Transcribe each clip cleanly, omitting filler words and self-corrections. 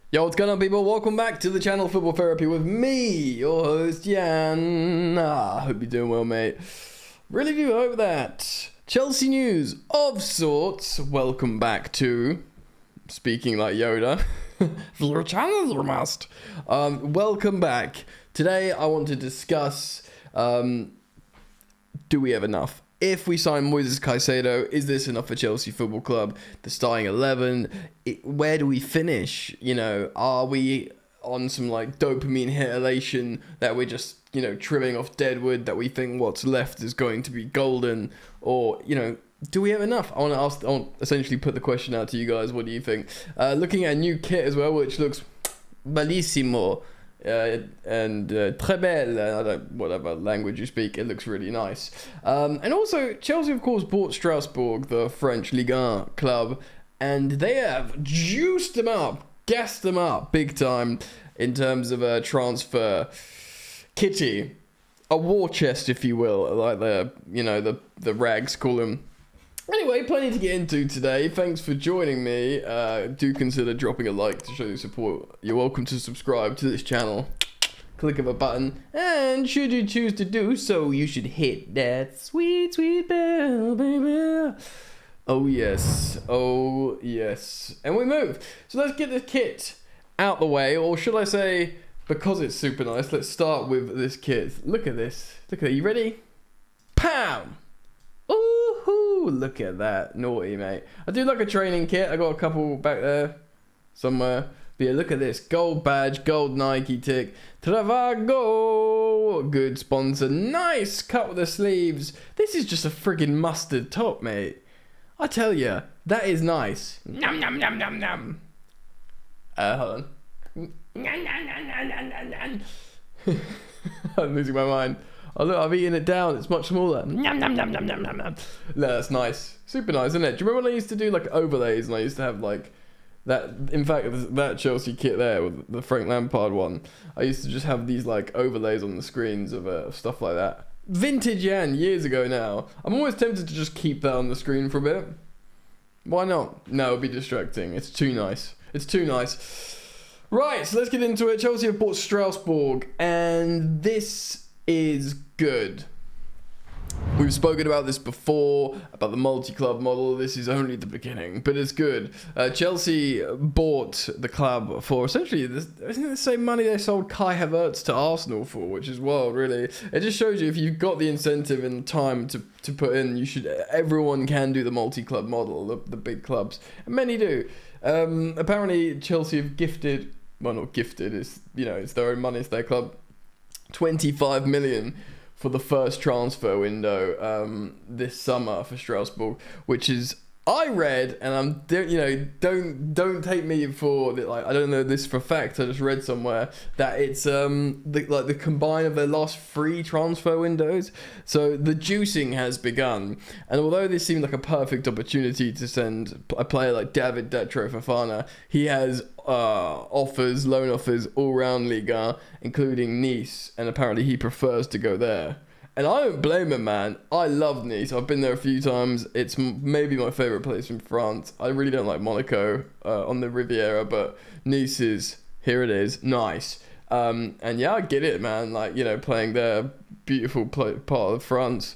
Yo, what's going on, people? Welcome back to the channel Football Therapy with me, your host, Jan. Hope you're doing well, mate. Really do hope that. Chelsea news of sorts. Welcome back to, speaking like Yoda, your channel, you must. Welcome back. Today, I want to discuss, do we have enough? If we sign Moises Caicedo, is this enough for Chelsea Football Club? The starting 11, where do we finish? You know, are we on some like dopamine hit elation that we're just, you know, trimming off deadwood that we think what's left is going to be golden? Or, you know, do we have enough? I want to essentially put the question out to you guys. What do you think? Looking at a new kit as well, which looks bellissimo. And très belle, whatever language you speak, it looks really nice. And also, Chelsea, of course, bought Strasbourg, the French Ligue 1 club, and they have juiced them up, gassed them up big time in terms of a transfer kitty, a war chest, if you will, like the rags call them. Anyway, plenty to get into today. Thanks for joining me. Do consider dropping a like to show your support. You're welcome to subscribe to this channel. Click of a button. And should you choose to do so, you should hit that sweet, sweet bell, baby. Oh, yes. Oh, yes. And we move. So let's get this kit out the way. Or should I say, because it's super nice, let's start with this kit. Look at this. Look at it. You ready? Pow! Ooh, look at that. Naughty, mate. I do like a training kit. I got a couple back there somewhere. But yeah, look at this. Gold badge, gold Nike tick. Travago. Good sponsor. Nice cut with the sleeves. This is just a friggin' mustard top, mate. I tell ya, that is nice. Nom, nom, nom, nom, nom. Hold on. Nom, nom, nom, nom, nom, nom, nom. I'm losing my mind. Oh look, I've eaten it down. It's much smaller. Nom, nom, nom, nom, nom, nom, nom. No, that's nice. Super nice, isn't it? Do you remember when I used to do like overlays and I used to have like that? In fact, that Chelsea kit there with the Frank Lampard one, I used to just have these like overlays on the screens of stuff like that. Vintage Jan, years ago now. I'm always tempted to just keep that on the screen for a bit. Why not? No, it'd be distracting. It's too nice. It's too nice. Right, so let's get into it. Chelsea have bought Strasbourg, and this is good. We've spoken about this before, about the MultiClub model. This is only the beginning, but it's good. Chelsea bought the club for essentially, isn't it the same money they sold Kai Havertz to Arsenal for, which is wild, really. It just shows you if you've got the incentive and time to put in, everyone can do the MultiClub model, the big clubs. And many do. Apparently, Chelsea have gifted, well, not gifted, it's their own money, it's their club, 25 million for the first transfer window this summer for Strasbourg, which is, I read, and don't take me for like I don't know this for a fact. I just read somewhere that it's the combine of their last 3 transfer windows. So the juicing has begun, and although this seemed like a perfect opportunity to send a player like David Datro Fofana, he has loan offers all round Liga, including Nice, and apparently he prefers to go there. And I don't blame him, man. I love Nice. I've been there a few times. It's maybe my favourite place in France. I really don't like Monaco on the Riviera, but Nice is, here it is, nice. And yeah, I get it, man. Like, playing their beautiful part of France.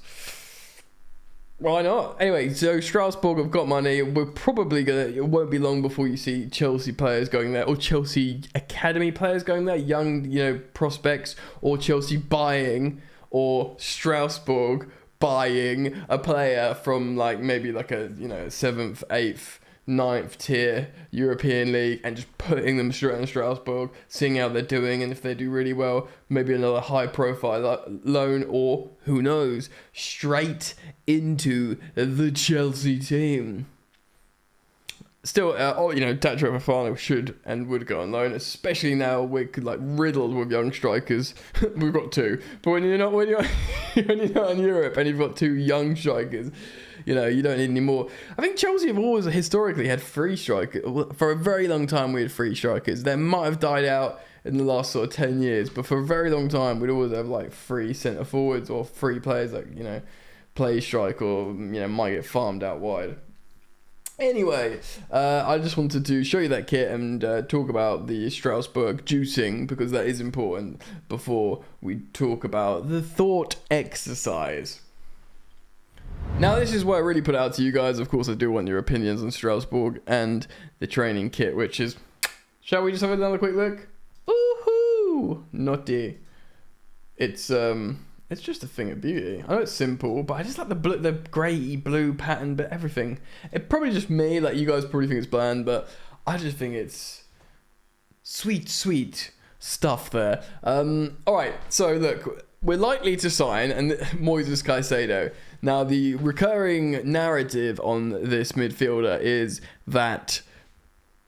Why not? Anyway, so Strasbourg have got money. We're probably it won't be long before you see Chelsea players going there, or Chelsea Academy players going there, young, prospects, or Chelsea buying, or Strasbourg buying a player from like maybe like a 7th, 8th, 9th tier European league and just putting them straight in Strasbourg, seeing how they're doing, and if they do really well, maybe another high profile loan, or who knows, straight into the Chelsea team. Still, Datro Fofana should and would go on loan, especially now we're riddled with young strikers. We've got 2, but when you're not in Europe and you've got 2 young strikers, you don't need any more. I think Chelsea have always historically had 3 strikers. For a very long time, we had 3 strikers. That might have died out in the last sort of 10 years, but for a very long time, we'd always have like 3 centre forwards or 3 players that play strike or might get farmed out wide. Anyway, I just wanted to show you that kit and talk about the Strasbourg juicing, because that is important before we talk about the thought exercise. Now, this is what I really put out to you guys. Of course, I do want your opinions on Strasbourg and the training kit, which is... Shall we just have another quick look? Woohoo! Naughty. It's just a thing of beauty. I know it's simple, but I just like the grey blue pattern, but everything. It's probably just me, like you guys probably think it's bland, but I just think it's sweet stuff there. Alright, so look, we're likely to sign and Moises Caicedo. Now, the recurring narrative on this midfielder is that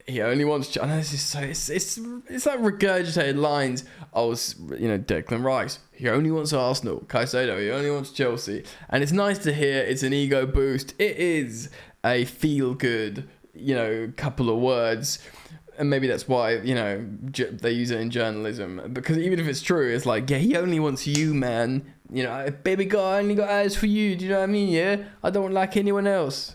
he only wants... I know this is so... It's like regurgitated lines. Declan Rice, he only wants Arsenal. Caicedo, he only wants Chelsea. And it's nice to hear. It's an ego boost. It is a feel-good, couple of words. And maybe that's why, they use it in journalism. Because even if it's true, it's like, yeah, he only wants you, man. Baby girl, I only got eyes for you. Do you know what I mean? Yeah? I don't like anyone else.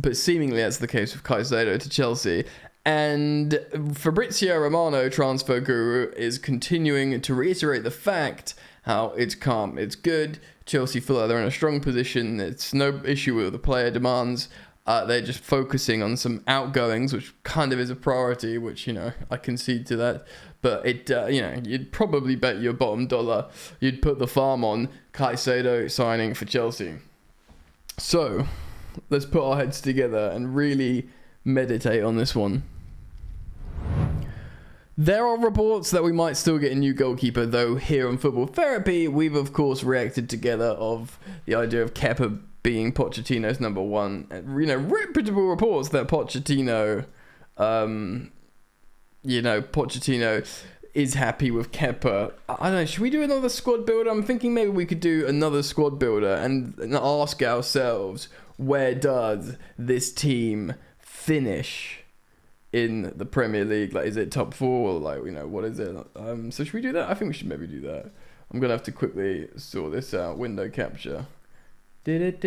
But seemingly that's the case with Caicedo to Chelsea. And Fabrizio Romano, transfer guru, is continuing to reiterate the fact how it's calm, it's good. Chelsea feel like they're in a strong position. It's no issue with the player demands. They're just focusing on some outgoings, which kind of is a priority, which, I concede to that. But you'd probably bet your bottom dollar you'd put the farm on Caicedo signing for Chelsea. So... let's put our heads together and really meditate on this one. There are reports that we might still get a new goalkeeper, though here on Football Therapy, we've of course reacted together of the idea of Kepa being Pochettino's number one. Reputable reports that Pochettino is happy with Kepa. I don't know, should we do another squad builder? I'm thinking maybe we could do another squad builder and ask ourselves, where does this team finish in the Premier League? Like, is it top 4 or what is it? So should we do that? I think we should maybe do that. I'm gonna have to quickly sort this out. Window capture. Why the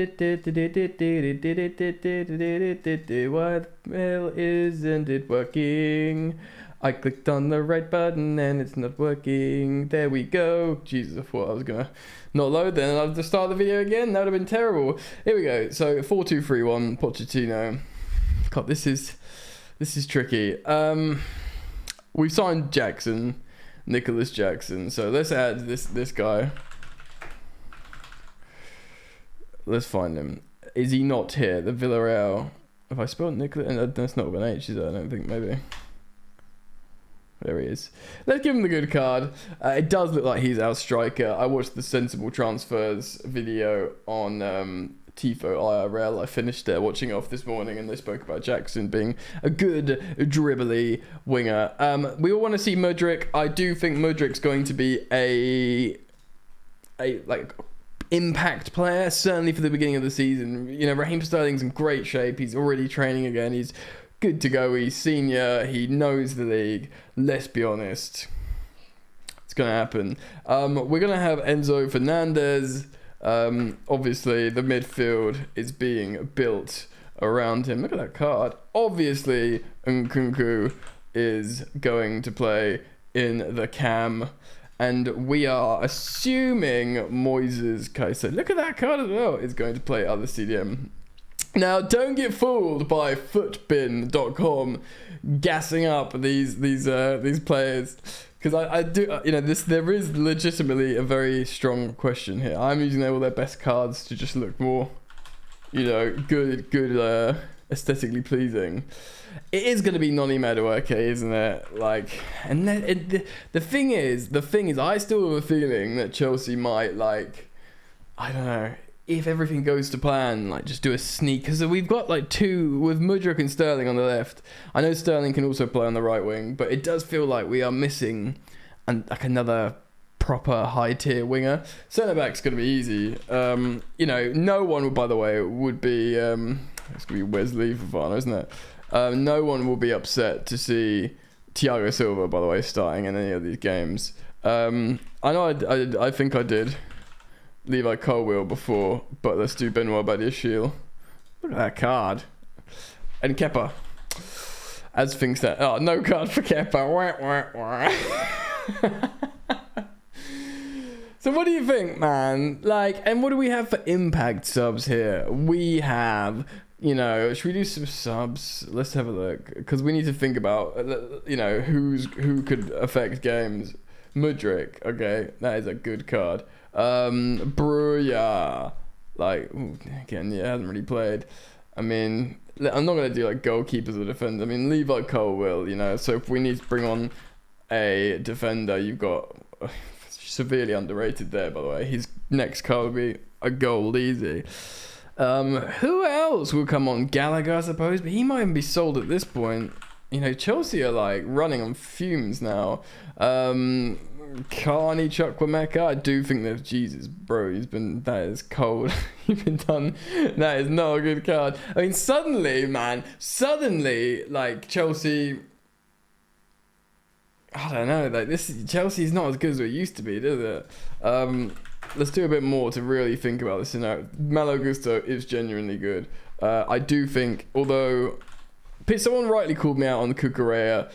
hell isn't it working? I clicked on the right button and it's not working. There we go. Jesus, I thought I was gonna not load then and I'd have to start the video again. That would have been terrible. Here we go. So 4-2-3-1, Pochettino. God, this is tricky. We've signed Jackson, Nicholas Jackson. So let's add this guy. Let's find him. Is he not here? The Villarreal. Have I spelled Nicholas? That's not with an H, is it? I don't think, maybe. There he is. Let's give him the good card. It does look like he's our striker. I watched the Sensible Transfers video on Tifo IRL. I finished watching off this morning and they spoke about Jackson being a good dribbly winger. We all want to see Mudryk. I do think Mudryk's going to be a impact player, certainly for the beginning of the season. Raheem Sterling's in great shape. He's already training again. He's good to go. He's senior. He knows the league. Let's be honest. It's going to happen. We're going to have Enzo Fernandez. Obviously, the midfield is being built around him. Look at that card. Obviously, Nkunku is going to play in the cam. And we are assuming Moises Caicedo, look at that card as well, is going to play other CDM. Now, don't get fooled by footbin.com gassing up these players, because I do, there is legitimately a very strong question here. I'm using all their best cards to just look more, good, aesthetically pleasing. It is going to be Noni Madueke, isn't it? And the thing is, I still have a feeling that Chelsea might, I don't know, if everything goes to plan, just do a sneak, because we've got two with Mudryk and Sterling on the left. I know Sterling can also play on the right wing, but it does feel like we are missing another proper high tier winger. Centre back's going to be easy. No one would, by the way, would be it's going to be Wesley Fofana, isn't it? No one will be upset to see Thiago Silva, by the way, starting in any of these games. I know I think I did Levi Colwill before, but let's do Benoit Badiashile Look at that card. And Kepa. As things stand. Oh, no card for Kepa. So what do you think, man? Like, and what do we have for impact subs here? We have, you know, should we do some subs? Let's have a look, because we need to think about, you know, who could affect games. Mudryk, okay, that is a good card. Bruya, like, ooh, again, yeah, hasn't really played. I mean, I'm not gonna do like goalkeepers or defenders. I mean, Levi Cole will, you know. So if we need to bring on a defender, you've got. Severely underrated there, by the way. His next card will be a goal easy. Who else will come on? Gallagher, I suppose, but he might even be sold at this point. You know, Chelsea are like running on fumes now. Carney Chukwuemeka, I do think that, Jesus, bro, that is cold. You've been done. That is not a good card. I mean, suddenly, like Chelsea. I don't know, like Chelsea's not as good as it used to be, does it? Let's do a bit more to really think about this scenario. Malo Gusto is genuinely good. I do think, although someone rightly called me out on the Cucurella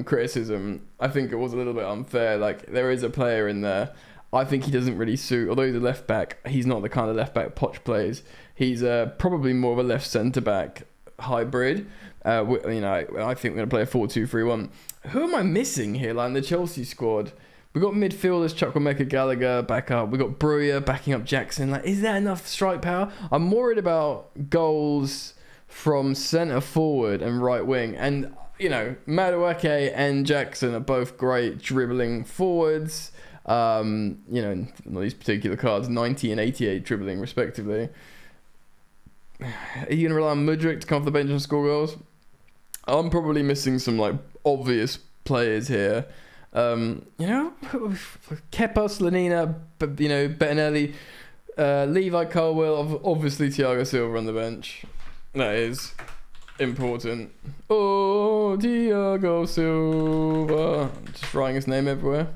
criticism, I think it was a little bit unfair. Like, there is a player in there. I think he doesn't really suit, although he's a left back, he's not the kind of left back Poch plays. He's probably more of a left centre back hybrid. You know, I think we're going to play a 4-2-3-1. Who am I missing here, like in the Chelsea squad? We've got midfielders, Chukwuemeka, Gallagher back up. We've got Bruya backing up Jackson. Like, is that enough strike power? I'm worried about goals from centre forward and right wing. And, you know, Madueke and Jackson are both great dribbling forwards. You know, in these particular cards, 90 and 88 dribbling respectively. Are you going to rely on Mudryk to come off the bench and score goals? I'm probably missing some like obvious players here. You know, Kepa, Slanina, you know, Bettinelli, Levi Colwell, obviously Thiago Silva on the bench. That is important. Oh, Thiago Silva. Just writing his name everywhere.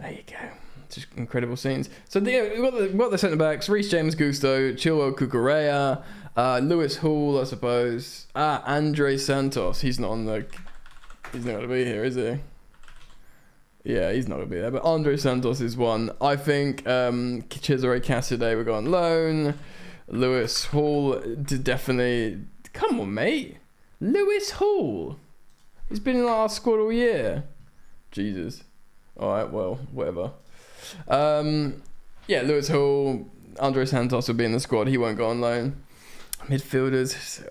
There you go. Just incredible scenes. So we've got the centre backs: Reece James, Gusto, Chilwell, Cucurella, Lewis Hall, I suppose. Andre Santos. He's not going to be here, is he? Yeah, he's not going to be there. But Andre Santos is one. I think Cesare Cassidy will go on loan. Lewis Hall definitely. Come on, mate. Lewis Hall. He's been in our squad all year. Jesus. All right. Well, whatever. Yeah, Lewis Hall, Andre Santos will be in the squad. He won't go on loan. Midfielders.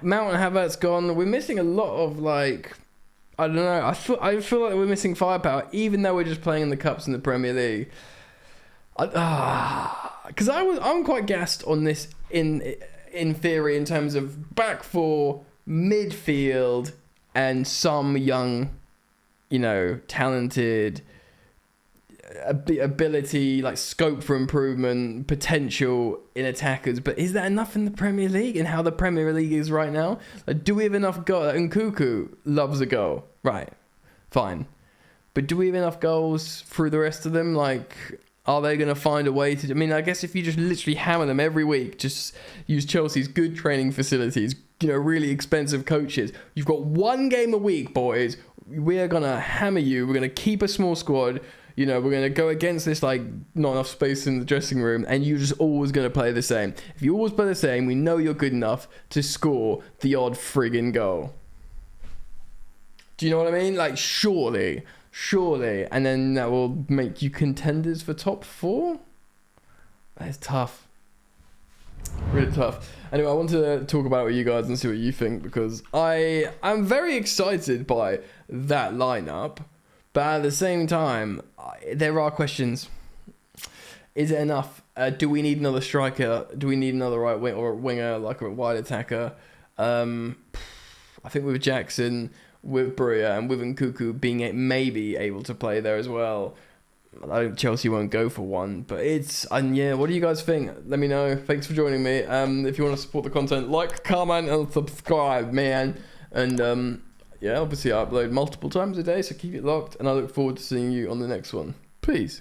Mount and Havertz gone. We're missing a lot of, like, I don't know. I feel like we're missing firepower, even though we're just playing in the cups in the Premier League. Because I'm quite gassed on this in theory in terms of back four, midfield, and some young, you know, talented ability, like scope for improvement, potential in attackers. But is that enough in the Premier League and how the Premier League is right now? Like, do we have enough goals? And Nkunku loves a goal, right? Fine, but do we have enough goals through the rest of them? Like, are they going to find a way to? I mean, I guess if you just literally hammer them every week, just use Chelsea's good training facilities, you know, really expensive coaches. You've got one game a week, boys. We are going to hammer you. We're going to keep a small squad. You know, we're going to go against this, like, not enough space in the dressing room, and you're just always going to play the same. If you always play the same, we know you're good enough to score the odd friggin' goal. Do you know what I mean? Like, surely. And then that will make you contenders for top four? That is tough. Really tough. Anyway, I want to talk about it with you guys and see what you think, because I'm very excited by that lineup. But at the same time, there are questions. Is it enough? Do we need another striker? Do we need another right wing or winger, like a wide attacker? I think with Jackson, with Bruya, and with Nkunku being maybe able to play there as well, I think Chelsea won't go for one. But yeah, what do you guys think? Let me know. Thanks for joining me. If you want to support the content, like, comment, and subscribe, man. And yeah, obviously I upload multiple times a day, so keep it locked, and I look forward to seeing you on the next one. Peace.